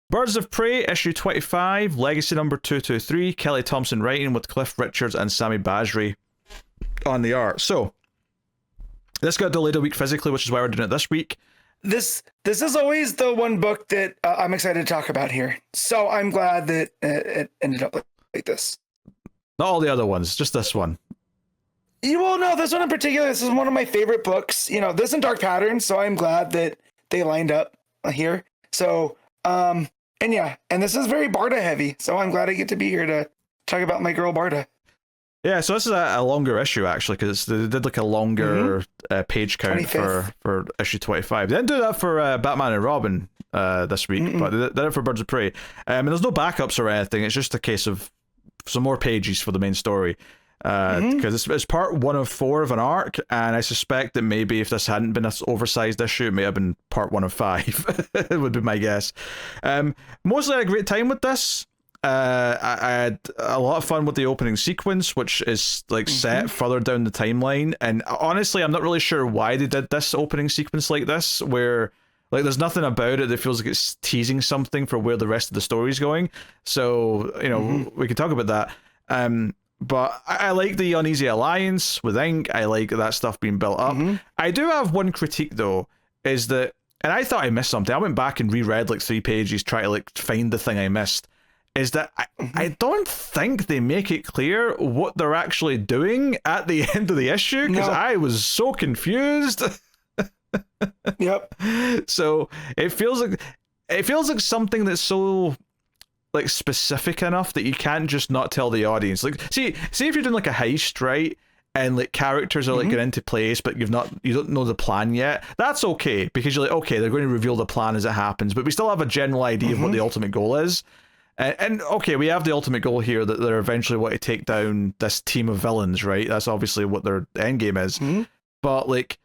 Birds of Prey, issue 25, Legacy number 223, Kelly Thompson writing with Cliff Richards and Sami Basri on the art. So, this got delayed a week physically, which is why we're doing it this week. This is always the one book that I'm excited to talk about here. So I'm glad that it ended up like this. Not all the other ones, just this one. Well, no, this one in particular, this is one of my favorite books. You know, this and Dark Patterns, so I'm glad that they lined up here. So, and this is very Barda heavy, so I'm glad I get to be here to talk about my girl Barda. Yeah, so this is a longer issue, actually, because they did like a longer page count 25th. for issue 25. They didn't do that for Batman and Robin this week, but they did it for Birds of Prey. And there's no backups or anything, it's just a case of some more pages for the main story. Because it's part 1 of 4 of an arc, and I suspect that maybe if this hadn't been an oversized issue, it may have been part 1 of 5. It would be my guess. Mostly had a great time with this. I had a lot of fun with the opening sequence, which is like set further down the timeline, and honestly I'm not really sure why they did this opening sequence like this, where like there's nothing about it that feels like it's teasing something for where the rest of the story's going. So we can talk about that. But I like the Uneasy Alliance with Ink. I like that stuff being built up. I do have one critique though, is that, and I thought I missed something, I went back and reread like 3 pages trying to like find the thing I missed, is that I don't think they make it clear what they're actually doing at the end of the issue, because I was so confused. Yep. So it feels like something that's so like specific enough that you can't just not tell the audience. Like, see if you're doing like a heist, right? And like characters are like getting into place, but you don't know the plan yet. That's okay, because you're like, okay, they're going to reveal the plan as it happens, but we still have a general idea of what the ultimate goal is. And okay, we have the ultimate goal here that they're eventually want to take down this team of villains, right? That's obviously what their end game is. But like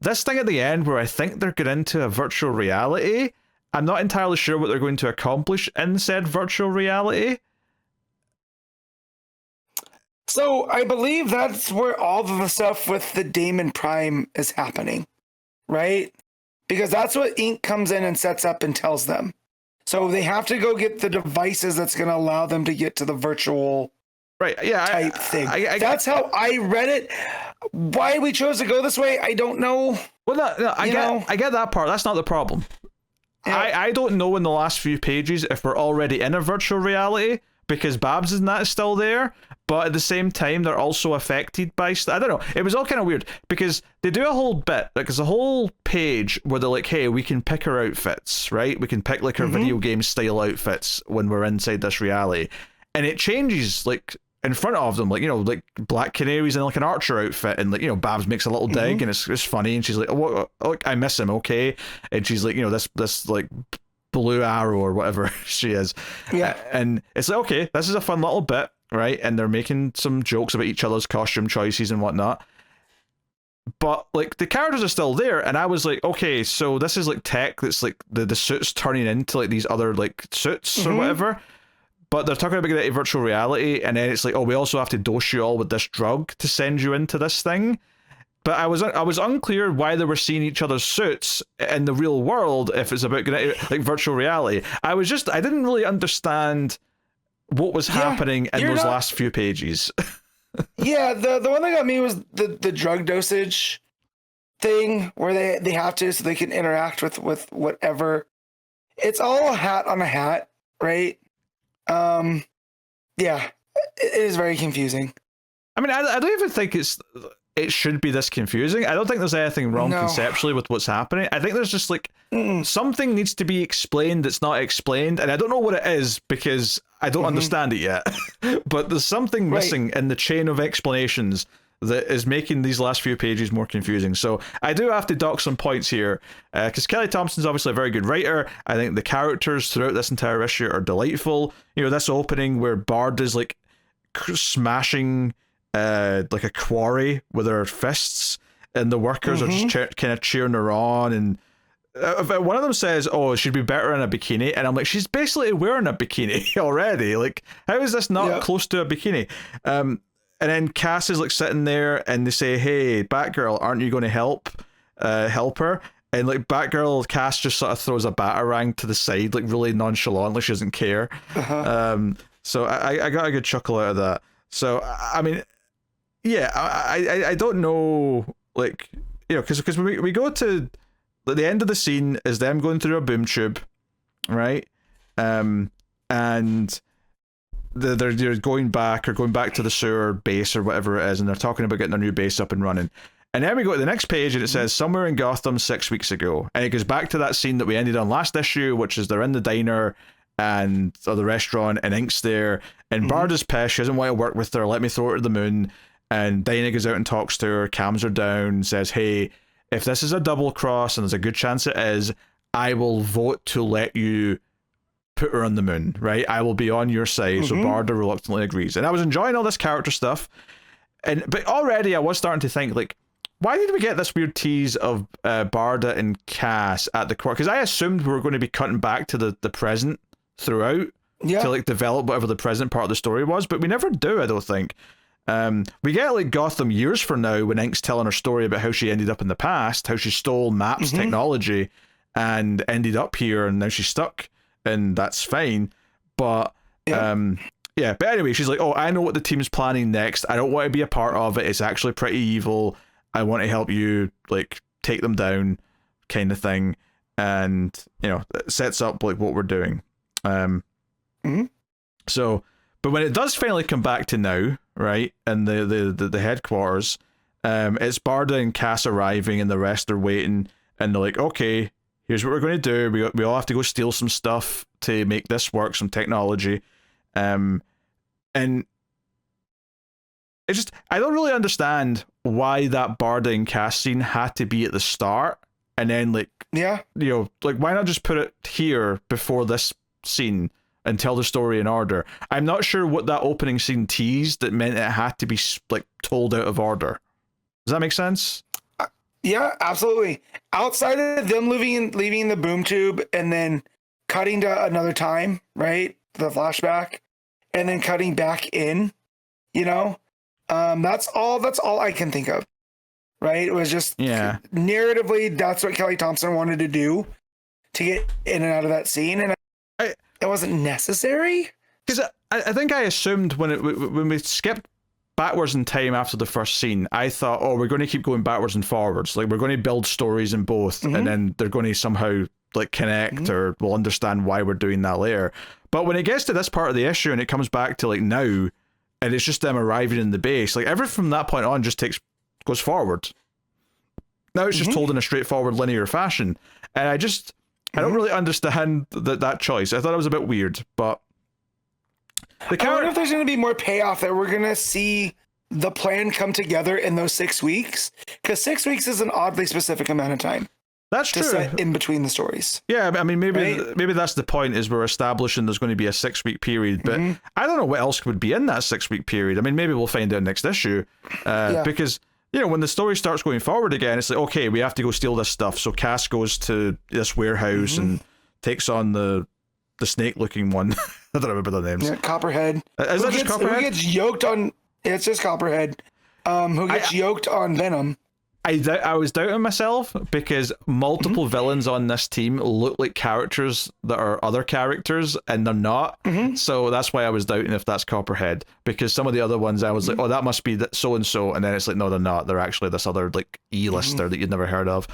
this thing at the end where I think they're getting into a virtual reality, I'm not entirely sure what they're going to accomplish in said virtual reality. So I believe that's where all of the stuff with the Damon Prime is happening, right? Because that's what Ink comes in and sets up and tells them. So they have to go get the devices that's going to allow them to get to the virtual type thing. That's how I read it. Why we chose to go this way, I don't know. Well, no, I get that part. That's not the problem. Yeah. I don't know in the last few pages if we're already in a virtual reality, because Babs and that is still there, but at the same time they're also affected by I don't know, it was all kind of weird, because they do a whole bit, like there's a whole page where they're like, hey, we can pick our outfits, right? We can pick like our video game style outfits when we're inside this reality, and it changes like in front of them, like, like Black Canary's in like an archer outfit, and like, Babs makes a little dig, and it's funny, and she's like, oh, look, I miss him, okay, and she's like, this like Blue Arrow or whatever she is, and it's like, okay, this is a fun little bit, right? And they're making some jokes about each other's costume choices and whatnot, but like the characters are still there, and I was like, okay, so this is like tech that's like the suits turning into like these other like suits or whatever. But they're talking about getting into virtual reality, and then it's like, oh, we also have to dose you all with this drug to send you into this thing. But I was unclear why they were seeing each other's suits in the real world if it's about getting into, like, virtual reality. I didn't really understand what was happening in those last few pages. Yeah, the one that got me was the drug dosage thing, where they have to, so they can interact with whatever. It's all a hat on a hat, right? Yeah, it is very confusing. I mean, I don't even think it should be this confusing. I don't think there's anything wrong conceptually with what's happening. I think there's just like something needs to be explained that's not explained, and I don't know what it is because I don't understand it yet. But there's something missing in the chain of explanations that is making these last few pages more confusing. So I do have to dock some points here, because Kelly Thompson's obviously a very good writer. I think the characters throughout this entire issue are delightful. This opening where Bard is like smashing like a quarry with her fists, and the workers are just kind of cheering her on, and one of them says, oh, she'd be better in a bikini, and I'm like, she's basically wearing a bikini already. Like, how is this not close to a bikini? And then Cass is like sitting there, and they say, hey, Batgirl, aren't you going to help her? And like Batgirl, Cass just sort of throws a batarang to the side, like really nonchalant, like she doesn't care. So I got a good chuckle out of that. So I mean, yeah, I don't know, like, you know, because we go to the end of the scene is them going through a boom tube, right? And they're going back to the sewer base or whatever it is, and they're talking about getting their new base up and running. And then we go to the next page and it says somewhere in Gotham 6 weeks ago, and it goes back to that scene that we ended on last issue, which is they're in the diner and or the restaurant, and Ink's there, and Barda's pissed, she doesn't want to work with her, let me throw her to the moon. And Dinah goes out and talks to her, calms her down, says, hey, if this is a double cross, and there's a good chance it is, I will vote to let you put her on the moon, right? I will be on your side. So Barda reluctantly agrees. And I was enjoying all this character stuff, but already I was starting to think, like, why did we get this weird tease of Barda and Cass at the court? Because I assumed we were going to be cutting back to the present throughout to like develop whatever the present part of the story was, but we never do, I don't think. We get like Gotham years from now when Ink's telling her story about how she ended up in the past, how she stole Maps technology and ended up here, and now she's stuck, and that's fine. But but anyway, she's like, oh, I know what the team's planning next. I don't want to be a part of it. It's actually pretty evil. I want to help you, like, take them down, kind of thing. And, you know, it sets up like what we're doing. So, but when it does finally come back to now, right, and the headquarters, it's Barda and Cass arriving, and the rest are waiting, and they're like, okay, here's what we're going to do. We all have to go steal some stuff to make this work, some technology. And it's just, I don't really understand why that Barda and Cass scene had to be at the start, and then, like, you know, like, why not just put it here before this scene and tell the story in order? I'm not sure what that opening scene teased that meant it had to be, like, told out of order. Does that make sense? Yeah, absolutely. Outside of them leaving the boom tube and then cutting to another time, right? The flashback, and then cutting back in, you know, that's all I can think of, right? It was just narratively, that's what Kelly Thompson wanted to do to get in and out of that scene, and it wasn't necessary. Because I think I assumed when we skipped backwards in time after the first scene, I thought, oh, we're going to keep going backwards and forwards, like we're going to build stories in both, and then they're going to somehow like connect, or we'll understand why we're doing that later. But when it gets to this part of the issue and it comes back to like now, and it's just them arriving in the base, like everything from that point on just goes forward. Now it's just told in a straightforward linear fashion, and I don't really understand that choice. I thought it was a bit weird, but I wonder if there's going to be more payoff, that we're going to see the plan come together in those 6 weeks, because 6 weeks is an oddly specific amount of time. That's true. Set in between the stories. Yeah, I mean, maybe that's the point, is we're establishing there's going to be a 6 week period, but I don't know what else would be in that 6 week period. I mean, maybe we'll find out next issue, because, you know, when the story starts going forward again, it's like, okay, we have to go steal this stuff. So Cass goes to this warehouse and takes on the snake looking one. I don't remember the names. Yeah, Copperhead. Is that just Copperhead? Who gets yoked on? It's just Copperhead. Who gets yoked on Venom? I was doubting myself, because multiple villains on this team look like characters that are other characters, and they're not. So that's why I was doubting if that's Copperhead, because some of the other ones I was like, oh, that must be so and so, and then it's like, no, they're not. They're actually this other like E-lister that you'd never heard of.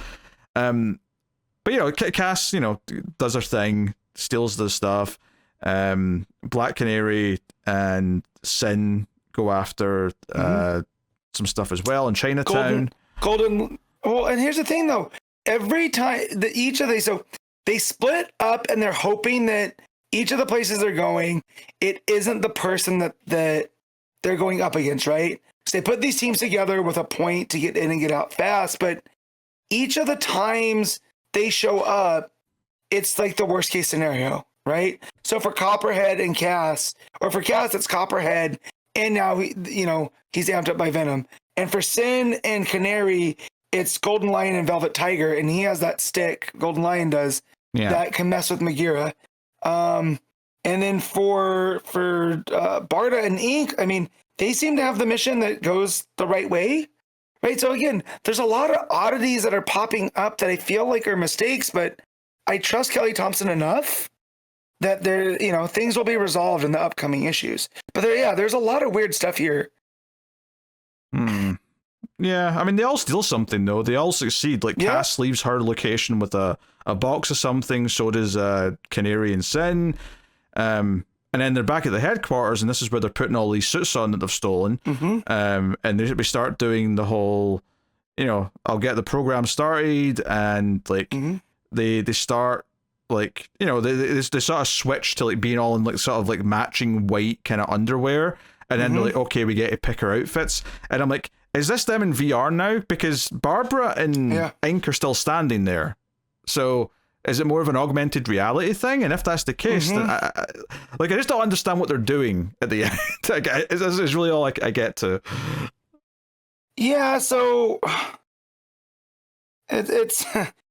But you know, Cass, you know, does her thing, steals the stuff. Black Canary and Sin go after some stuff as well in Chinatown. Golden. Well, and here's the thing though. Every time each of these, so they split up, and they're hoping that each of the places they're going, it isn't the person that they're going up against, right? So they put these teams together with a point to get in and get out fast, but each of the times they show up, it's like the worst case scenario, right? So for Copperhead and Cass, or for Cass, it's Copperhead, and now he's amped up by Venom. And for Sin and Canary, it's Golden Lion and Velvet Tiger, and he has that stick, Golden Lion does, that can mess with Megara. And then for Barda and Ink, I mean, they seem to have the mission that goes the right way, Right. So again, there's a lot of oddities that are popping up that I feel like are mistakes, but I trust Kelly Thompson enough that things will be resolved in the upcoming issues. But there's a lot of weird stuff here. Yeah, I mean, they all steal something, though. They all succeed. Like, Cass leaves her location with a box of something, so does Canary and Sin. And then they're back at the headquarters, and this is where they're putting all these suits on that they've stolen. And we start doing the whole, I'll get the program started, and, like, they start, like, they sort of switch to, like, being all in, like, sort of, like, matching white kind of underwear. And then they're like, okay, we get to pick our outfits. And I'm like, is this them in VR now? Because Barbara and Ink are still standing there. So is it more of an augmented reality thing? And if that's the case, then I just don't understand what they're doing at the end. It's really all I get to. Yeah, so it's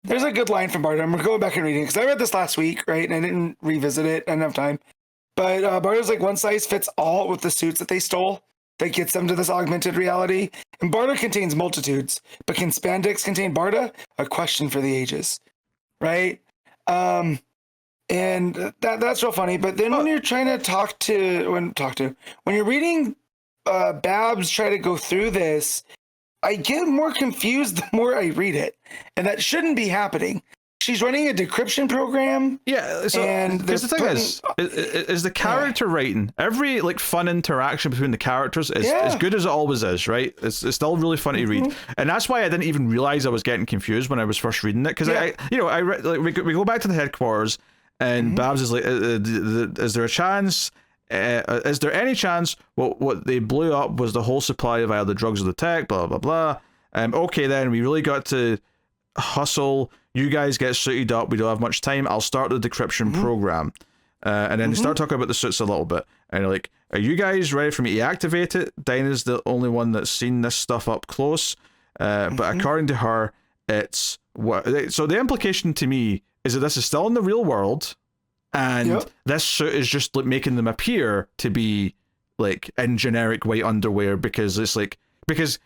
there's a good line from Barbara. I'm going to go back and read it because I read this last week, right? And I didn't revisit it. I didn't have time. But Barda's like, one size fits all with the suits that they stole that gets them to this augmented reality. And Barda contains multitudes, but can spandex contain Barda? A question for the ages, right? And that's real funny. But then when you're trying to when you're reading Babs try to go through this, I get more confused the more I read it, and that shouldn't be happening. She's running a decryption program. Yeah, so because the thing is the character writing. Every like fun interaction between the characters is as good as it always is, right? It's still really funny to read, and that's why I didn't even realize I was getting confused when I was first reading it because I read, like, we go back to the headquarters, and Babs is like, is there a chance? Is there any chance what they blew up was the whole supply of either the drugs or the tech? Blah blah blah. Okay, then we really got to hustle. You guys get suited up. We don't have much time. I'll start the decryption program. And then they start talking about the suits a little bit. And they're like, are you guys ready for me to activate it? Dinah's the only one that's seen this stuff up close. But according to her, it's what. So the implication to me is that this is still in the real world. And this suit is just like making them appear to be like in generic white underwear because it's like, because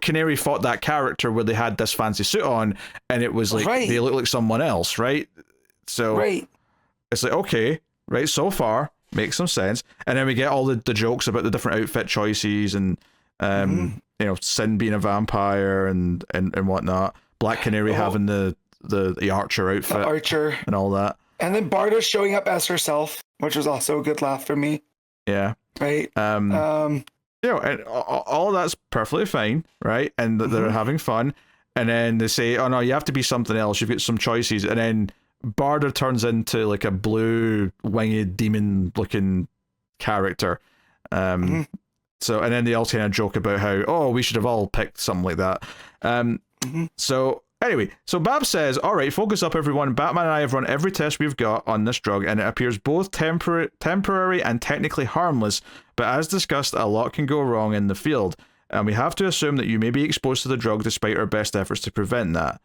Canary fought that character where they had this fancy suit on, and it was like they look like someone else, right? So it's like, okay, right, so far makes some sense, and then we get all the jokes about the different outfit choices and Sin being a vampire and whatnot, Black Canary having the archer outfit, and all that, and then Barda showing up as herself, which was also a good laugh for me. Yeah, right. And all of that's perfectly fine, right? And they're having fun. And then they say, oh no, you have to be something else. You've got some choices. And then Barda turns into like a blue winged demon looking character. So, and then they all kind of joke about how, we should have all picked something like that. So anyway, so Babs says, all right, focus up everyone. Batman and I have run every test we've got on this drug, and it appears both temporary and technically harmless, but as discussed, a lot can go wrong in the field, and we have to assume that you may be exposed to the drug despite our best efforts to prevent that.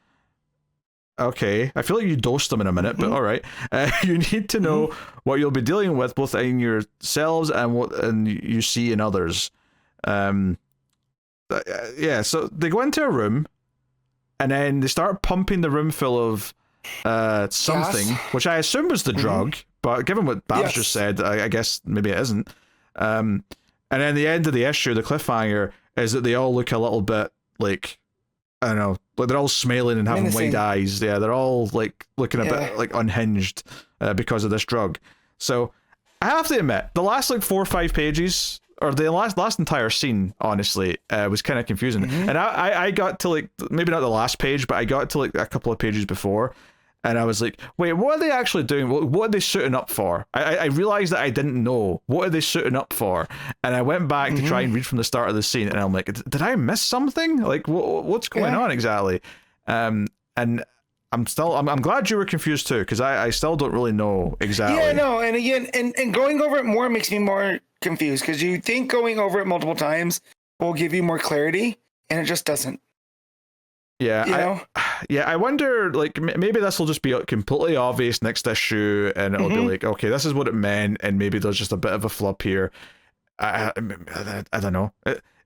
Okay, I feel like you dosed them in a minute, but all right. You need to know what you'll be dealing with, both in yourselves and what you see in others. So they go into a room, and then they start pumping the room full of something, which I assume was the drug, but given what Babs just said, I guess maybe it isn't. And then the end of the issue, the cliffhanger, is that they all look a little bit like, I don't know, like they're all smiling and having wide eyes. Yeah, they're all like looking a bit like unhinged because of this drug. So I have to admit, the last like 4 or 5 pages, or the last entire scene, honestly, was kind of confusing. And I got to like, maybe not the last page, but I got to like a couple of pages before, and I was like, wait, what are they actually doing? What are they suiting up for? I realized that I didn't know. What are they suiting up for? And I went back to try and read from the start of the scene, and I'm like, did I miss something? Like, what's going on exactly? And I'm glad you were confused too, because I still don't really know exactly. Yeah, no, and again, and going over it more makes me more confused, because you think going over it multiple times will give you more clarity, and it just doesn't. Yeah, I wonder, like, maybe this will just be completely obvious next issue, and it'll be like, okay, this is what it meant, and maybe there's just a bit of a flub here. I don't know.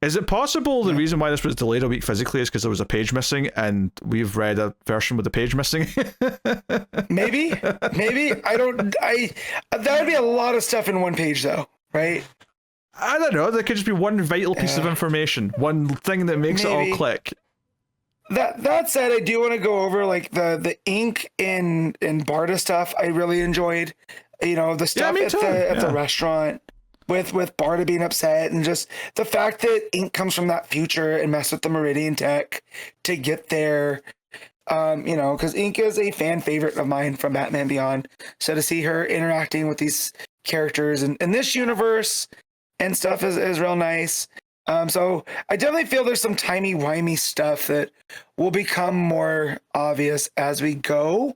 Is it possible the reason why this was delayed a week physically is because there was a page missing, and we've read a version with the page missing? Maybe. That would be a lot of stuff in one page, though, right? I don't know. There could just be one vital piece of information, one thing that makes it all click. That said, I do want to go over like the ink in Barda stuff. I really enjoyed, the stuff at the restaurant with Barda being upset, and just the fact that ink comes from that future and mess with the Meridian tech to get there. Because ink is a fan favorite of mine from Batman Beyond. So to see her interacting with these characters in this universe and stuff is real nice. So I definitely feel there's some timey-wimey stuff that will become more obvious as we go.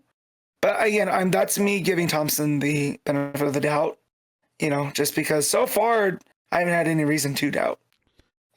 But again, that's me giving Thompson the benefit of the doubt, just because so far I haven't had any reason to doubt.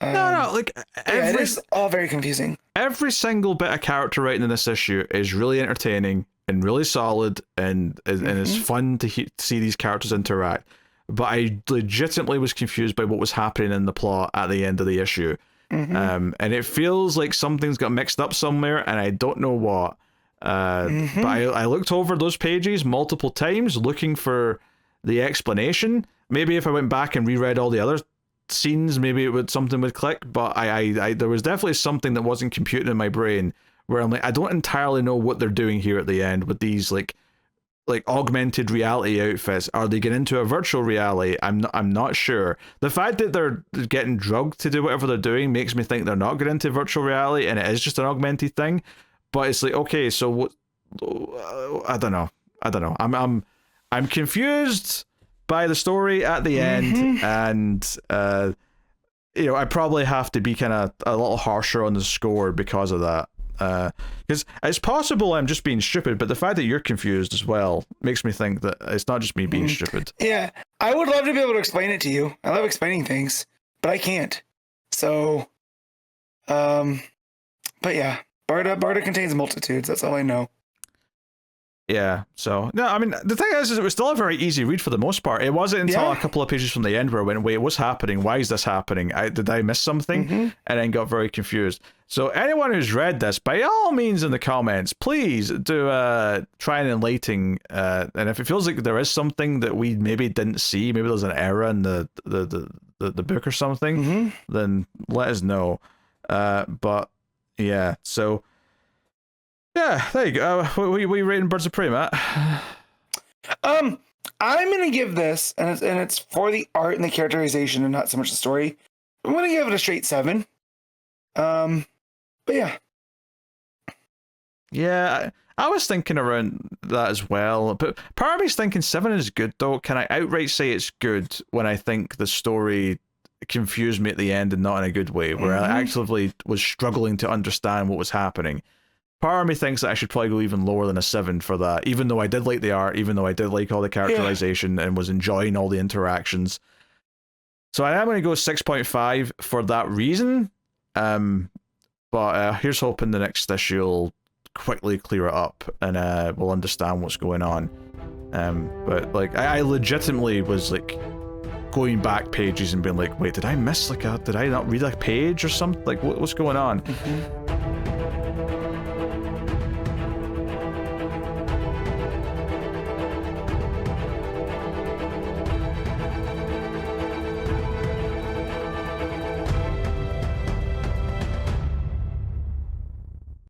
It is all very confusing. Every single bit of character writing in this issue is really entertaining and really solid, and it's fun to see these characters interact. But I legitimately was confused by what was happening in the plot at the end of the issue. And it feels like something's got mixed up somewhere, and I don't know what. But I looked over those pages multiple times looking for the explanation. Maybe if I went back and reread all the other scenes, maybe something would click. But I there was definitely something that wasn't computing in my brain where I'm like, I don't entirely know what they're doing here at the end with these like augmented reality outfits. Are they getting into a virtual reality? I'm not sure. The fact that they're getting drugged to do whatever they're doing makes me think they're not getting into virtual reality and it is just an augmented thing. But it's like, okay, so what? I don't know. I'm confused by the story at the end, and I probably have to be kind of a little harsher on the score because of that. Because it's possible I'm just being stupid, but the fact that you're confused as well makes me think that it's not just me being stupid. Yeah, I would love to be able to explain it to you. I love explaining things, but I can't. So, but yeah, Barda contains multitudes. That's all I know. Yeah, so, no, I mean, the thing is it was still a very easy read for the most part. It wasn't until a couple of pages from the end where I went, wait, what's happening? Why is this happening? Did I miss something? And then got very confused. So anyone who's read this, by all means in the comments, please do try and enlighten. And if it feels like there is something that we maybe didn't see, maybe there's an error in the book or something, then let us know. But yeah, so... yeah, there you go. We rating Birds of Prey, Matt? I'm gonna give this, and it's for the art and the characterization, and not so much the story. I'm gonna give it a straight 7. But yeah. Yeah, I was thinking around that as well. But part of me's thinking 7 is good, though. Can I outright say it's good when I think the story confused me at the end and not in a good way, where I actively was struggling to understand what was happening? Part of me thinks that I should probably go even lower than a 7 for that, even though I did like the art, even though I did like all the characterization and was enjoying all the interactions. So I am going to go 6.5 for that reason. But here's hoping the next issue will quickly clear it up and we'll understand what's going on. But like, I legitimately was like going back pages and being like, wait, did I miss did I not read a page or something? Like, what's going on?